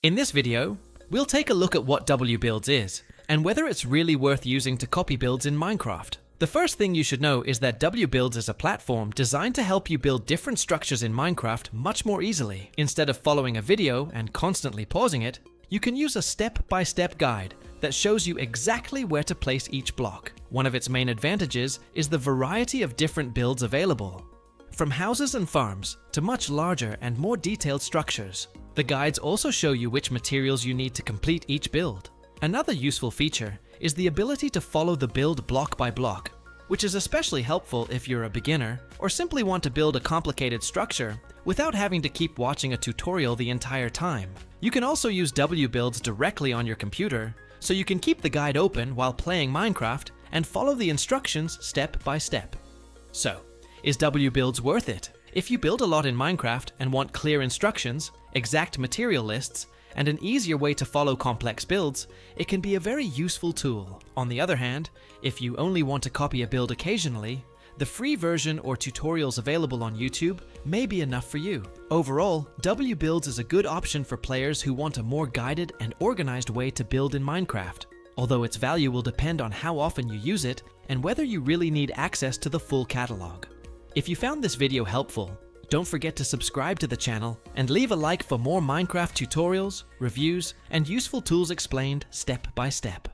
In this video, we'll take a look at what WBuilds is, and whether it's really worth using to copy builds in Minecraft. The first thing you should know is that WBuilds is a platform designed to help you build different structures in Minecraft much more easily. Instead of following a video and constantly pausing it, you can use a step-by-step guide that shows you exactly where to place each block. One of its main advantages is the variety of different builds available. From houses and farms to much larger and more detailed structures. The guides also show you which materials you need to complete each build. Another useful feature is the ability to follow the build block by block, which is especially helpful if you're a beginner or simply want to build a complicated structure without having to keep watching a tutorial the entire time. You can also use WBuilds directly on your computer, so you can keep the guide open while playing Minecraft and follow the instructions step by step. So, is WBuilds worth it? If you build a lot in Minecraft and want clear instructions, exact material lists, and an easier way to follow complex builds, it can be a very useful tool. On the other hand, if you only want to copy a build occasionally, the free version or tutorials available on YouTube may be enough for you. Overall, WBuilds is a good option for players who want a more guided and organized way to build in Minecraft, although its value will depend on how often you use it and whether you really need access to the full catalog. If you found this video helpful, don't forget to subscribe to the channel and leave a like for more Minecraft tutorials, reviews, and useful tools explained step by step.